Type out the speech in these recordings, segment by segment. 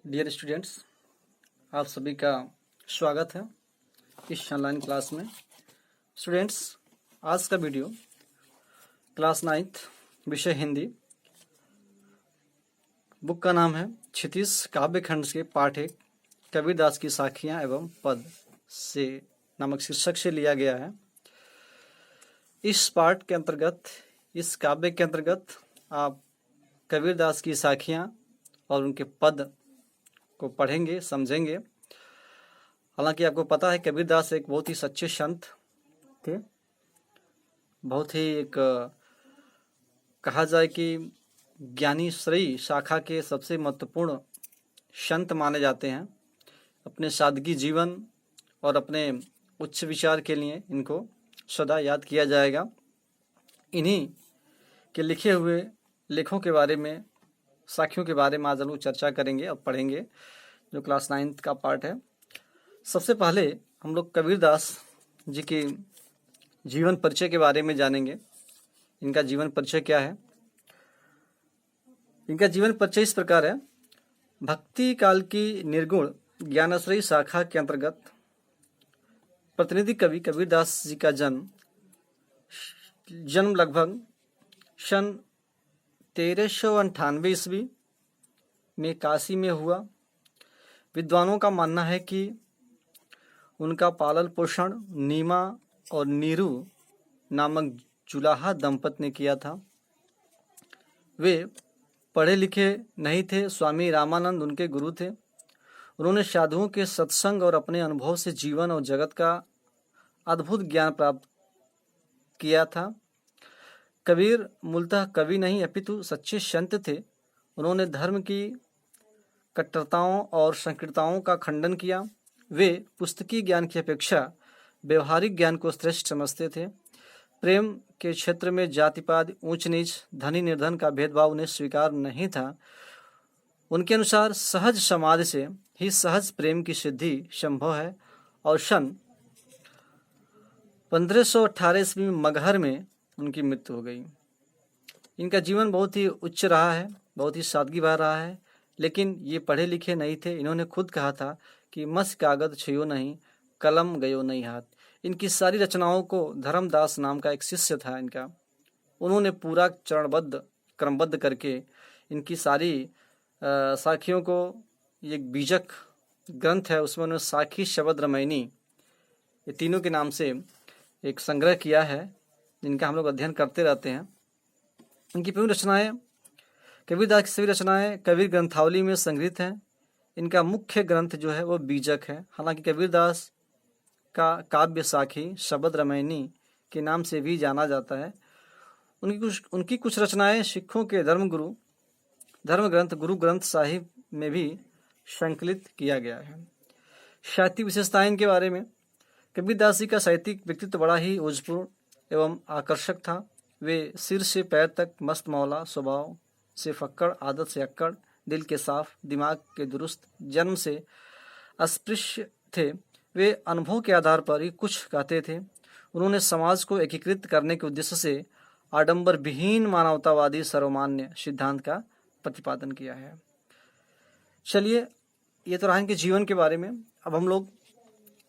Dear students, आप सभी का स्वागत है इस ऑनलाइन क्लास में। स्टूडेंट्स, आज का वीडियो क्लास 9th विषय हिंदी, बुक का नाम है क्षितिज काव्य खंड के पाठ 1 कबीरदास की साखियां एवं पद से नामक शीर्षक से लिया गया है। इस पाठ के अंतर्गत, इस काव्य के अंतर्गत आप कबीरदास की साखियां और उनके पद को पढ़ेंगे, समझेंगे। हालांकि आपको पता है कबीरदास एक बहुत ही सच्चे संत थे, बहुत ही एक कहा जाए कि ज्ञानी श्रेय शाखा के सबसे महत्वपूर्ण संत माने जाते हैं। अपने सादगी जीवन और अपने उच्च विचार के लिए इनको सदा याद किया जाएगा। इन्हीं के लिखे हुए लेखों के बारे में, साखियों के बारे में आज हम लोग चर्चा करेंगे और पढ़ेंगे, जो क्लास 9th का पार्ट है। सबसे पहले हम लोग कबीरदास जी के जीवन परिचय के बारे में जानेंगे। इनका जीवन परिचय क्या है? इनका जीवन परिचय इस प्रकार है। भक्ति काल की निर्गुण ज्ञानाश्रयी शाखा के अंतर्गत प्रतिनिधि कवि कबीरदास जी का जन्म लगभग सन 1398 ईस्वी में काशी में हुआ। विद्वानों का मानना है कि उनका पालन पोषण नीमा और नीरू नामक जुलाहा दंपत ने किया था। वे पढ़े लिखे नहीं थे। स्वामी रामानंद उनके गुरु थे। उन्होंने साधुओं के सत्संग और अपने अनुभव से जीवन और जगत का अद्भुत ज्ञान प्राप्त किया था। कबीर मूलतः कवि नहीं अपितु सच्चे संत थे। उन्होंने धर्म की कट्टरताओं और संकीर्णताओं का खंडन किया। वे पुस्तकीय ज्ञान की अपेक्षा व्यवहारिक ज्ञान को श्रेष्ठ समझते थे। प्रेम के क्षेत्र में जातिपात, ऊंच नीच, धनी निर्धन का भेदभाव उन्हें स्वीकार नहीं था। उनके अनुसार सहज समाज से ही सहज प्रेम की सिद्धि संभव है। और सन 1518 ईस्वी में मगहर में उनकी मृत्यु हो गई। इनका जीवन बहुत ही उच्च रहा है, बहुत ही सादगी भरा रहा है, लेकिन ये पढ़े लिखे नहीं थे। इन्होंने खुद कहा था कि मस कागज छुयो नहीं, कलम गयो नहीं हाथ। इनकी सारी रचनाओं को धर्मदास नाम का एक शिष्य था इनका, उन्होंने पूरा चरणबद्ध क्रमबद्ध करके इनकी सारी साखियों को, एक बीजक ग्रंथ है उसमें उन्होंने साखी शब्द रामायणी, ये तीनों के नाम से एक संग्रह किया है, जिनका हम लोग अध्ययन करते रहते हैं। इनकी पूरी रचनाएं, कबीरदास की सभी रचनाएं कबीर ग्रंथावली में संग्रहित हैं। इनका मुख्य ग्रंथ जो है वो बीजक है। हालांकि कबीरदास का काव्य साखी शब्द रामायणी के नाम से भी जाना जाता है। उनकी कुछ रचनाएं सिखों के धर्म ग्रंथ गुरु ग्रंथ साहिब में भी संकलित किया गया है। साहित्यिक विशेषताएं इनके बारे में, कबीरदास जी का साहित्यिक व्यक्तित्व बड़ा ही ओजपूर्ण एवं आकर्षक था। वे सिर से पैर तक मस्त मौला, स्वभाव से फक्कड़, आदत से अक्कड़, दिल के साफ, दिमाग के दुरुस्त, जन्म से अस्पृश्य थे। वे अनुभव के आधार पर ही कुछ कहते थे। उन्होंने समाज को एकीकृत करने के उद्देश्य से आडंबर विहीन मानवतावादी सर्वमान्य सिद्धांत का प्रतिपादन किया है। चलिए, ये तो रहा इनके जीवन के बारे में। अब हम लोग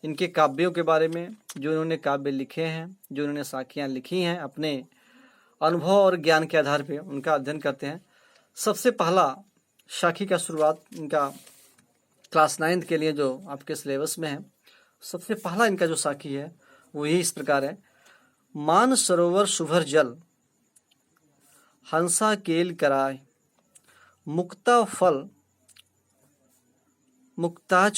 इनके काव्यों के बारे में, जो इन्होंने काव्य लिखे हैं, जो इन्होंने साखियाँ लिखी हैं, अपने अनुभव और ज्ञान के आधार पर उनका अध्ययन करते हैं। सबसे पहला साखी का शुरुआत इनका क्लास 9th के लिए जो आपके सिलेबस में है, सबसे पहला इनका जो साखी है वो यही इस प्रकार है। मान सरोवर सुभर जल, हंसा केल कराय, मुक्ता फल मुक्ता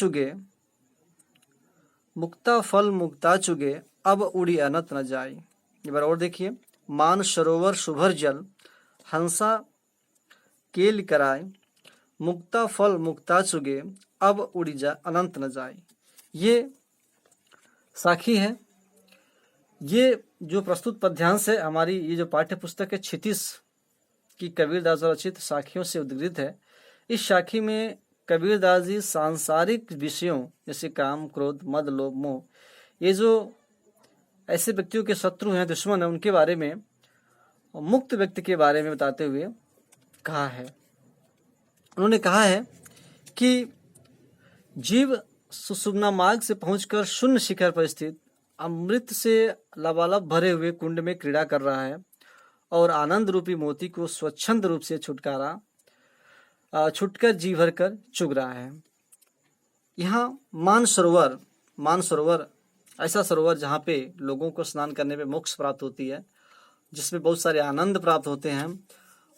चुगे, अब उड़ी अनत न जाए। एक बार और देखिए। मान सरोवर सुभर जल, हंसा केल कराय, मुक्ता फल मुक्ता चुगे, अब उड़ी जा अनंत न जाए। ये साखी है। ये जो प्रस्तुत पद्यांश है, हमारी ये जो पाठ्य पुस्तक है क्षितिज की कबीरदास रचित साखियों से उद्गृत है। इस साखी में कबीरदास जी सांसारिक विषयों जैसे काम, क्रोध, मद, लोभ, मोह, ये जो ऐसे व्यक्तियों के शत्रु हैं, दुश्मन हैं, उनके बारे में, मुक्त व्यक्ति के बारे में बताते हुए कहा है। उन्होंने कहा है कि जीव सुषुम्ना मार्ग से पहुंचकर शून्य शिखर पर स्थित अमृत से लबालब भरे हुए कुंड में क्रीड़ा कर रहा है और आनंद रूपी मोती को स्वच्छंद रूप से छुटकर जी भर कर चुग रहा है। यहाँ मानसरोवर ऐसा सरोवर जहाँ पे लोगों को स्नान करने पे मोक्ष प्राप्त होती है, जिसमें बहुत सारे आनंद प्राप्त होते हैं,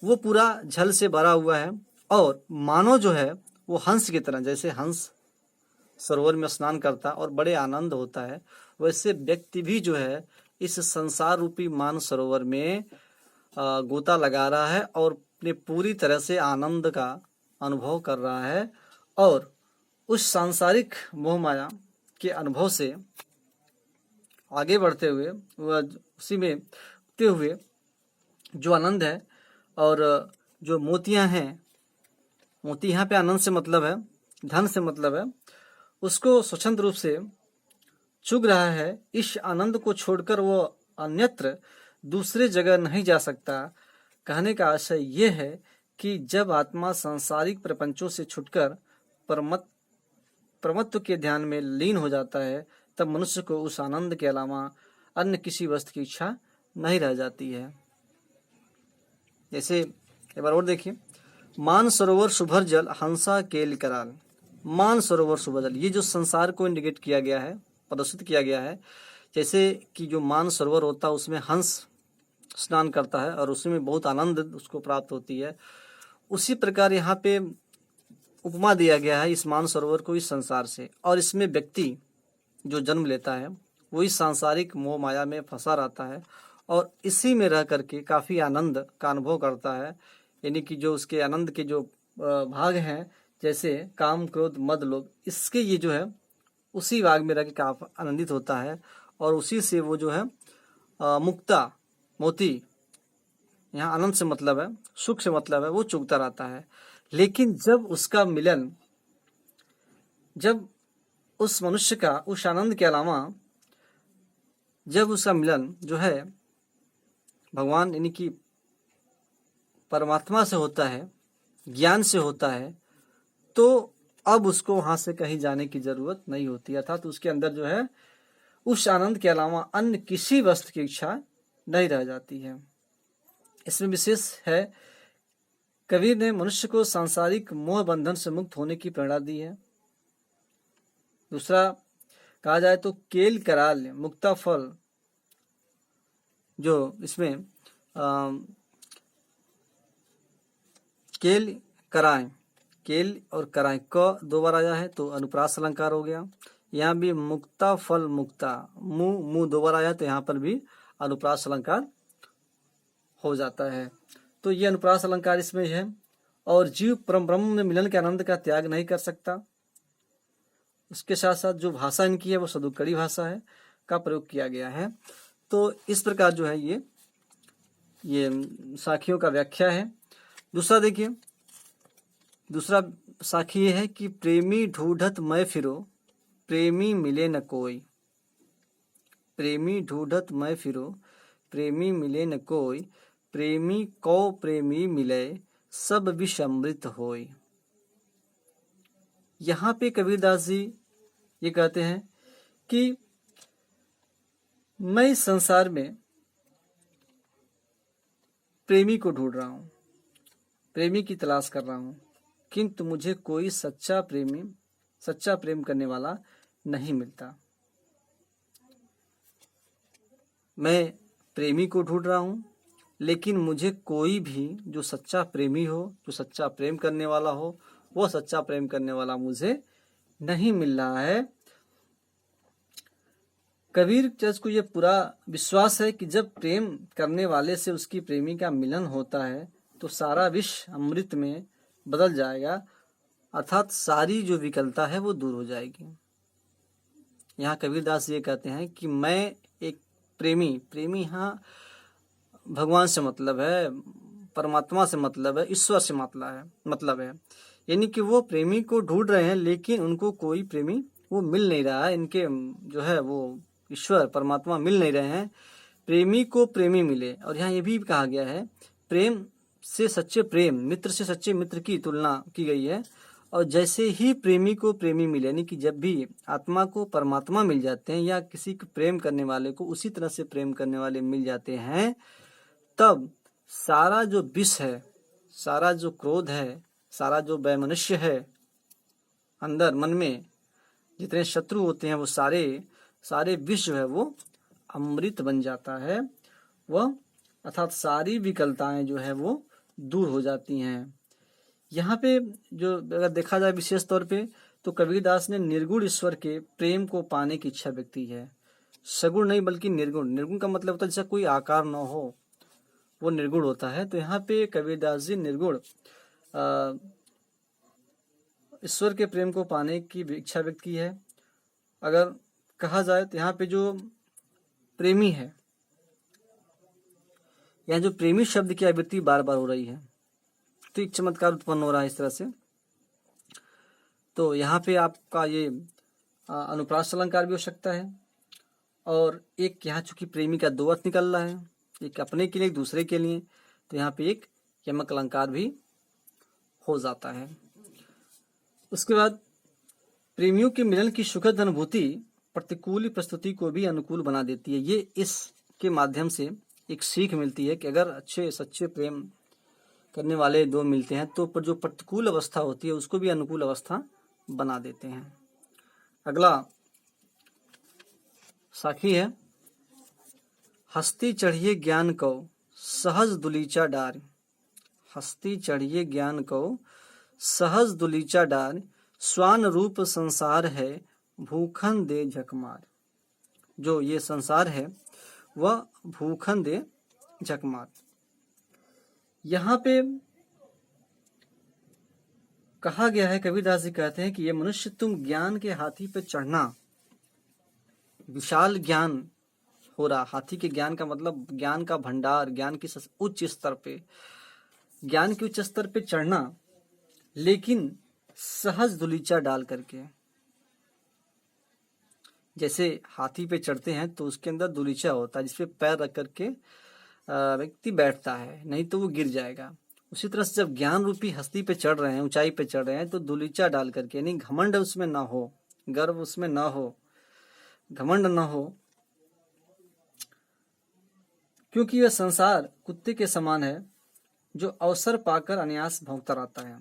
वो पूरा जल से भरा हुआ है। और मानव जो है वो हंस की तरह, जैसे हंस सरोवर में स्नान करता और बड़े आनंद होता है, वैसे व्यक्ति भी जो है इस संसार रूपी मान सरोवर में गोता लगा रहा है और अपने पूरी तरह से आनंद का अनुभव कर रहा है। और उस सांसारिक मोह माया के अनुभव से आगे बढ़ते हुए वह उसी में उठते हुए जो आनंद है और जो मोतियां हैं, मोती यहाँ पे आनंद से मतलब है, धन से मतलब है, उसको स्वच्छंद रूप से चुग रहा है। इस आनंद को छोड़कर वो अन्यत्र दूसरे जगह नहीं जा सकता। कहने का आशय ये है कि जब आत्मा सांसारिक प्रपंचों से छुटकर परमत्व के ध्यान में लीन हो जाता है, तब मनुष्य को उस आनंद के अलावा अन्य किसी वस्तु की इच्छा नहीं रह जाती है। जैसे एक बार और देखिए, मान सरोवर शुभर जल हंसा केल कराल। मान सरोवर शुभर जल, ये जो संसार को इंडिकेट किया गया है, प्रदर्शित किया गया है, जैसे कि जो मान सरोवर होता है उसमें हंस स्नान करता है और उसमें बहुत आनंद उसको प्राप्त होती है, उसी प्रकार यहाँ पे उपमा दिया गया है इस मान सरोवर को इस संसार से। और इसमें व्यक्ति जो जन्म लेता है वो इस सांसारिक मोह माया में फंसा रहता है और इसी में रह करके काफ़ी आनंद का अनुभव करता है। यानी कि जो उसके आनंद के जो भाग हैं, जैसे काम क्रोध मद लोभ, इसके ये जो है उसी भाग में रह के काफ़ी आनंदित होता है और उसी से वो जो है मुक्ता मोती, यहाँ आनंद से मतलब है, सुख से मतलब है, वो चुगता रहता है। लेकिन जब उसका मिलन, जब उस मनुष्य का उस आनंद के अलावा जब उसका मिलन जो है भगवान यानी कि परमात्मा से होता है, ज्ञान से होता है, तो अब उसको वहां से कहीं जाने की जरूरत नहीं होती, अर्थात उसके अंदर जो है उस आनंद के अलावा अन्य किसी वस्तु की इच्छा नहीं रह जाती है। इसमें विशेष है, कबीर ने मनुष्य को सांसारिक मोह बंधन से मुक्त होने की प्रेरणा दी है। दूसरा कहा जाए तो केल कराल मुक्ता फल, जो इसमें केल कराएं, केल और कराएं क दो बार आया है तो अनुप्रास अलंकार हो गया। यहाँ भी मुक्ता फल मुक्ता, मुंह दो बार आया तो यहाँ पर भी अनुप्रास अलंकार हो जाता है। तो ये अनुप्रास अलंकार इसमें है। और जीव परम ब्रह्म में मिलन के आनंद का त्याग नहीं कर सकता। उसके साथ साथ जो भाषा इनकी है वो सदुक्कड़ी भाषा है का प्रयोग किया गया है। तो इस प्रकार जो है ये साखियों का व्याख्या है। दूसरा देखिए, दूसरा साखी ये है कि प्रेमी ढूंढत मैं फिरो प्रेमी मिले न कोई। प्रेमी ढूंढत मैं फिरो प्रेमी मिले न कोई, प्रेमी को प्रेमी मिले सब विष अमृत होय। यहाँ पे कबीरदास जी ये कहते हैं कि मैं इस संसार में प्रेमी को ढूंढ रहा हूँ, प्रेमी की तलाश कर रहा हूँ, किंतु मुझे कोई सच्चा प्रेम करने वाला नहीं मिलता। मैं प्रेमी को ढूंढ रहा हूँ, लेकिन मुझे कोई भी जो सच्चा प्रेमी हो, जो सच्चा प्रेम करने वाला हो, वो सच्चा प्रेम करने वाला मुझे नहीं मिल रहा है। कबीर जज को ये पूरा विश्वास है कि जब प्रेम करने वाले से उसकी प्रेमी का मिलन होता है तो सारा विष अमृत में बदल जाएगा, अर्थात सारी जो विकलता है वो दूर हो जाएगी। यहाँ कबीरदास ये कहते हैं कि मैं एक प्रेमी हाँ भगवान से मतलब है, परमात्मा से मतलब है, ईश्वर से मतलब है। यानी कि वो प्रेमी को ढूंढ रहे हैं लेकिन उनको कोई प्रेमी वो मिल नहीं रहा है। इनके जो है वो ईश्वर परमात्मा मिल नहीं रहे हैं। प्रेमी को प्रेमी मिले। और यहाँ ये भी कहा गया है, प्रेम से सच्चे प्रेम, मित्र से सच्चे मित्र की तुलना की गई है। और जैसे ही प्रेमी को प्रेमी मिले, यानी कि जब भी आत्मा को परमात्मा मिल जाते हैं या किसी को प्रेम करने वाले को उसी तरह से प्रेम करने वाले मिल जाते हैं, तब सारा जो विष है, सारा जो क्रोध है, सारा जो वैमनस्य है अंदर मन में, जितने शत्रु होते हैं वो सारे विष जो है वो अमृत बन जाता है, वह अर्थात सारी विकलताएं जो है वो दूर हो जाती हैं। यहाँ पे जो अगर देखा जाए विशेष तौर पे, तो कबीरदास ने निर्गुण ईश्वर के प्रेम को पाने की इच्छा व्यक्त की है। सगुण नहीं बल्कि निर्गुण। निर्गुण का मतलब होता है जैसा कोई आकार न हो, वो निर्गुण होता है। तो यहाँ पे कबीरदास जी निर्गुण ईश्वर के प्रेम को पाने की इच्छा व्यक्त की है। अगर कहा जाए तो यहाँ पे जो प्रेमी है, यहाँ जो प्रेमी शब्द की आवृत्ति बार बार हो रही है, तो एक चमत्कार उत्पन्न हो रहा है इस तरह से। तो यहाँ पे आपका ये अनुप्रास अलंकार भी हो सकता है, और एक यहाँ चूंकि प्रेमी का दो अर्थ निकल रहा है, एक अपने के लिए एक दूसरे के लिए, तो यहाँ पे एक यमक अलंकार भी हो जाता है। उसके बाद प्रेमियों के मिलन की सुखद अनुभूति प्रतिकूल प्रस्तुति को भी अनुकूल बना देती है। ये इसके माध्यम से एक सीख मिलती है कि अगर अच्छे सच्चे प्रेम करने वाले दो मिलते हैं तो पर जो प्रतिकूल अवस्था होती है उसको भी अनुकूल अवस्था बना देते हैं। अगला साखी है, हस्ती चढ़िए ज्ञान को सहज दुलीचा डार। हस्ती चढ़िए ज्ञान को सहज दुलीचा डार, स्वान रूप संसार है भूखन दे झकमार। जो ये संसार है वह भूखन दे झकमार। यहाँ पे कहा गया है, कबीरदास जी कहते हैं कि ये मनुष्य तुम ज्ञान के हाथी पे चढ़ना, विशाल ज्ञान हो रहा, हाथी के ज्ञान का मतलब ज्ञान का भंडार, ज्ञान की उच्च स्तर पे, ज्ञान के उच्च स्तर पे चढ़ना, लेकिन सहज दुलीचा डाल करके। जैसे हाथी पे चढ़ते हैं तो उसके अंदर दुलीचा होता है जिसपे पैर रख करके व्यक्ति बैठता है, नहीं तो वो गिर जाएगा। उसी तरह से जब ज्ञान रूपी हस्ती पे चढ़ रहे हैं, ऊंचाई पे चढ़ रहे हैं, तो दुलीचा डाल करके, यानी घमंड उसमें ना हो, गर्व उसमें ना हो, घमंड ना हो, क्योंकि यह संसार कुत्ते के समान है जो अवसर पाकर अनायास भौंकता रहता है।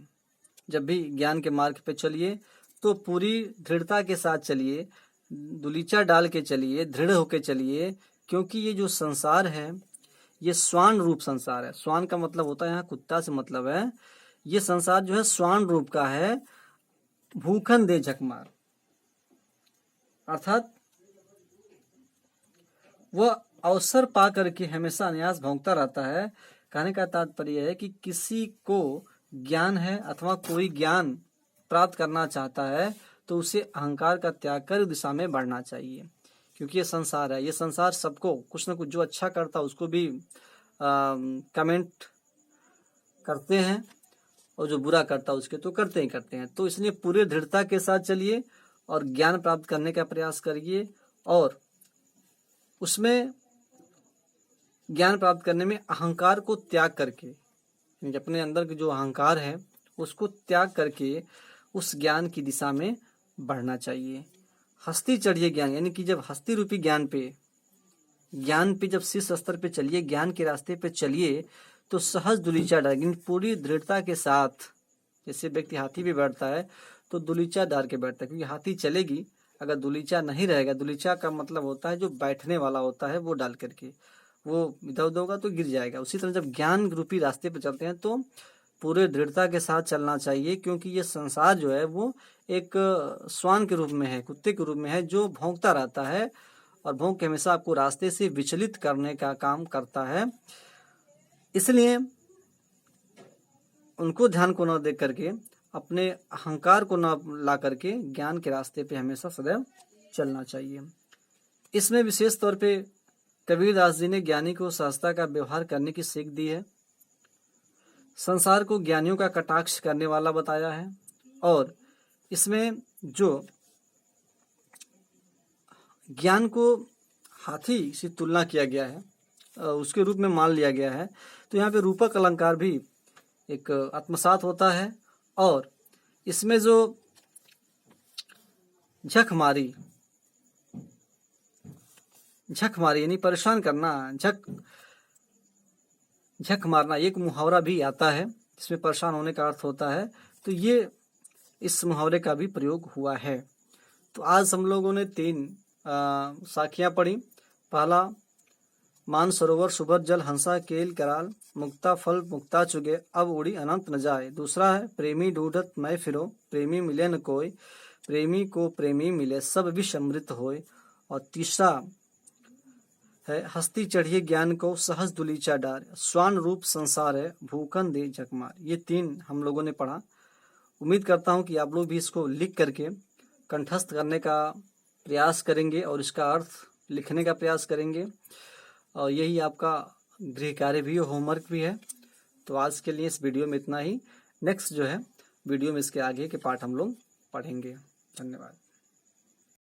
जब भी ज्ञान के मार्ग पे चलिए तो पूरी दृढ़ता के साथ चलिए, दुलीचा डाल के चलिए, दृढ़ होके चलिए, क्योंकि ये जो संसार है ये स्वान रूप संसार है। स्वान का मतलब होता है यहाँ कुत्ता से मतलब है, ये संसार जो है स्वान रूप का है, भूखन दे झकमार, अर्थात वह अवसर पा करके हमेशा अनायास भौंकता रहता है। कहने का तात्पर्य है कि किसी को ज्ञान है अथवा कोई ज्ञान प्राप्त करना चाहता है तो उसे अहंकार का त्याग कर दिशा में बढ़ना चाहिए, क्योंकि ये संसार है। ये संसार सबको कुछ न कुछ, जो अच्छा करता है उसको भी कमेंट करते हैं, और जो बुरा करता है उसके तो करते ही करते हैं। तो इसलिए पूरे दृढ़ता के साथ चलिए और ज्ञान प्राप्त करने का प्रयास करिए, और उसमें ज्ञान प्राप्त करने में अहंकार को त्याग करके, अपने अंदर के जो अहंकार है उसको त्याग करके उस ज्ञान की दिशा में बढ़ना चाहिए। हस्ती चढ़िए ज्ञान, यानी कि जब हस्ती रूपी ज्ञान पे जब शीर्ष स्तर पे चलिए, ज्ञान के रास्ते पे चलिए, तो सहज दुलीचा डाल, पूरी दृढ़ता के साथ। जैसे व्यक्ति हाथी पे बैठता है तो दुलीचा डाल के बैठता है, क्योंकि हाथी चलेगी, अगर दुलीचा नहीं रहेगा, दुलीचा का मतलब होता है जो बैठने वाला होता है, वो डाल करके वो इधर उधर होगा तो गिर जाएगा। उसी तरह जब ज्ञान रूपी रास्ते पे चलते हैं तो पूरे दृढ़ता के साथ चलना चाहिए, क्योंकि ये संसार जो है वो एक श्वान के रूप में है, कुत्ते के रूप में है, जो भौंकता रहता है और भौंक के हमेशा आपको रास्ते से विचलित करने का काम करता है। इसलिए उनको ध्यान को न देख करके, अपने अहंकार को न ला करके ज्ञान के रास्ते पे हमेशा सदैव चलना चाहिए। इसमें विशेष तौर पे कबीरदास जी ने ज्ञानी को सहजता का व्यवहार करने की सीख दी है, संसार को ज्ञानियों का कटाक्ष करने वाला बताया है, और इसमें जो ज्ञान को हाथी से तुलना किया गया है, उसके रूप में मान लिया गया है। तो यहाँ पे रूपक अलंकार भी एक आत्मसात होता है, और इसमें जो झक मारी यानी परेशान करना, झक मारना, एक मुहावरा भी आता है जिसमें परेशान होने का अर्थ होता है। तो ये इस मुहावरे का भी प्रयोग हुआ है। तो आज हम लोगों ने 3 साखियां पढ़ी। पहला, मान सरोवर सुभर जल हंसा केल कराल, मुक्ता फल मुक्ता चुगे अब उड़ी अनंत न जाए। दूसरा है, प्रेमी ढूंढत मैं फिरो, प्रेमी मिले न कोई, प्रेमी को प्रेमी मिले सब विष अमृत होय। और तीसरा है, हस्ती चढ़िए ज्ञान को सहज दुलीचा डार, स्वान रूप संसार है भूखन दे झकमार। ये 3 हम लोगों ने पढ़ा। उम्मीद करता हूँ कि आप लोग भी इसको लिख करके कंठस्थ करने का प्रयास करेंगे और इसका अर्थ लिखने का प्रयास करेंगे, और यही आपका गृह कार्य भी, होमवर्क भी है। तो आज के लिए इस वीडियो में इतना ही। नेक्स्ट जो है वीडियो में इसके आगे के पार्ट हम लोग पढ़ेंगे। धन्यवाद।